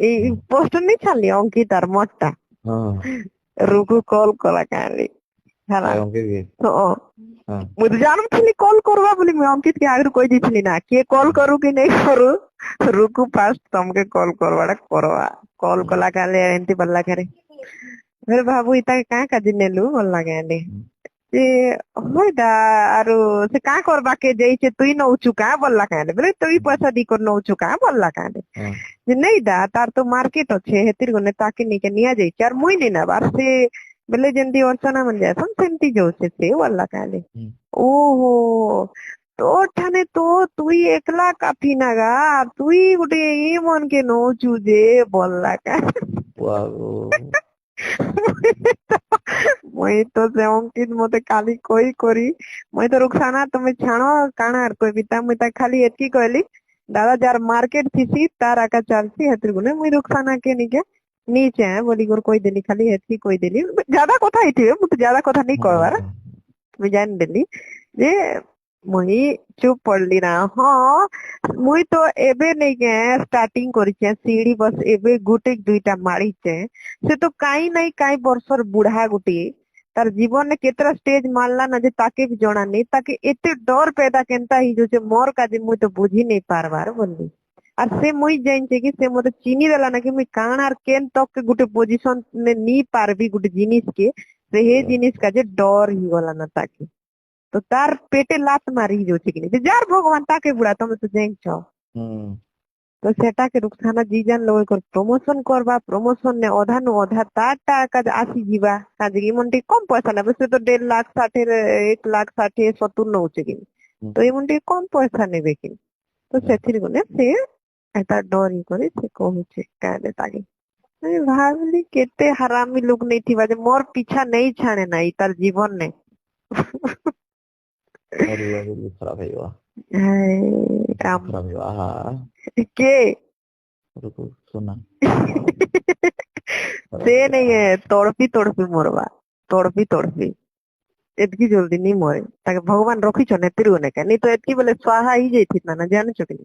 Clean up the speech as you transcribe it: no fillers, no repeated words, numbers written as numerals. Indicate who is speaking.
Speaker 1: ଏଇ ପୋଷ୍ଟ ନେଇ ଛାଡିଲି ଅଙ୍କିତାର ମୋଟା ରୁକୁ କଲ୍ କଲା କାଲି ହେଲା ମୁଁ ତ ଜାଣୁଥିଲି କଲ୍ କରବା ବୋଲି ମୁଁ ଅଙ୍କିତ କେ ଆଗରୁ କହିଦେଇଥିଲି ନା କିଏ କଲ୍ କରୁ କି ନାଇଁ କରୁ ରୁକୁ ଫାଷ୍ଟ ତମକେ କଲ୍ କରବାଟା କରବା କଲ୍ କଲା କାଲି ଏମିତି ବଲ୍ଲା କାରେ ଭାବୁ ଇତା କାଁ କାଜି ନେଲୁ ବଲ୍ଲା କାଲି ସେ ହଇଟା ଆରୁ ସେ କାଁ କରବା କେ ଯାଇଛେ ତୁଇ ନଉଛୁ କାଁ ବଲ୍ଲା କାଁଲେ ବୋଲେ ତୁଇ ପଇସା ଦି କରି ନଉଛୁ କାଁ ବଲ୍ଲା କାଁଲେ ଯେ ନେଇଟା ତାର ତ ମାର୍କେଟ ଅଛେ ହେତିର ଗନେ ତାକେ ନେଇକେ ନିଆଯାଇଛି ଆର ମୁଇଁ ନେଇ ନେବାର ସେ ବେଲେ ଯେମିତି ଅର୍ଚନା ମାନେ ଯାଇସନ୍ ସେମିତି ଯାଉଛେ ସେ ବଲ୍ଲା କାଁଲେ ଓହୋ ତୋ ଠାନେ ତ ତୁଇ একলা কাফি নাগা তুই ଗୋଟେ ই ମନ କେ ନଉଛୁ ଯେ ବଲ୍ଲା କାଁ ମୁଇଁ ତ ସେ ଅଙ୍କିତ ମତେ କାଲି କହି କରି ମୁଇଁ ତ ରୁଖସାନା ତମେ ଛାଣ କାଣା ଆର କହିବି ତା ମୁଇଁ ତା ଖାଲି ଏତକି କହିଲି ଦାଦା ଯାର ମାର୍କେଟ ଥିସି ତାର ଆକା ଚାଲସି ହେତିର ଗୁନେ ମୁଇଁ ରୁଖସାନା କେ ନିକେ नीचे बोली कर କହିଦେଲି ଖାଲି ଏତକି କହିଦେଲି ज्यादा କଥା ହେଇଥିବେ ମୁଁ ତ ज्यादा କଥା नहीं कहवार ମୁଁ ଜାଣିଦେଲି ଯେ ମୁଇଁ ଚୁପ ପଡଲି ନା ହଁ ମୁଇଁ ତ ଏବେ ନେଇକେ ଷ୍ଟାର୍ଟିଂ କରିଛେ ସିଡି ବସ ଏବେ ଗୋଟେ ଦୁଇଟା ମାରିଛେ ସେ ତ କାଇଁ ନାଇଁ କାଇଁ ବର୍ଷର ବୁଢା ଗୋଟିଏ ତାର ଜୀବନରେ କେତେଟା ଷ୍ଟେଜ ମାରଲା ନା ଯେ ତାକେ ବି ଜଣା नहीं ତାକେ ଏତେ ଡର पैदा କେନ୍ତା ହେଇଯାଉଛେ ମୋର କାଜେ ମୁଇଁ ତ ବୁଝି नहीं ପାରବାର बोली আর সে মুই জানছে কি সে মতে চিনি দেলা না কি মুই কাণ আর কেন তক গোটে পজিশন নে নি পারবি গোটে জিনিস কে সে হে জিনিস কাজে ডর হি গলা না তাকে তো তার পেটে লাত মারি যাচ্ছে কি যে যার ভগবান তাকে বুড়া তুমি তো জানছ তো সেটাকে রুকসানা জি জান লোক প্রমোশন করবা প্রমোশন নে অধা নু অধা তারটা কাজ আসি ଯିବା কাজে কি মন্টি কম পয়সা নেবে সে তো 1,60,70 নউছে কি তো এই মন্টি কম পয়সা নেবে কি তো ସେଥିର ଗଲେ ସେ ଏଟା ଡରି କରି ସେ କହୁଛି କାଁଲେ ତାକେ ମୁଁ ଭାବିଲି କେତେ ହାରାମି ଲୋକ ନେଇଥିବା ଯେ ମୋର ପିଛା ନେଇ ଛାଣେ ନାହିଁ ତାର ଜୀବନ ନେ
Speaker 2: ଖରାପ ହେଇଗଲା
Speaker 1: କେ ସେ ନେଇ ତଡପି ମରବା ତଡପି ଏତକି ଜଲ୍ଦି ନି ମରେ ତାକେ ଭଗବାନ ରଖିଛନ୍ ଏତିରୁ ନାଇଁ ତ ଏତକି ବେଲେ ସ୍ୱାହା ହେଇଯାଇଥିତା ନା ଜାଣିଛ କି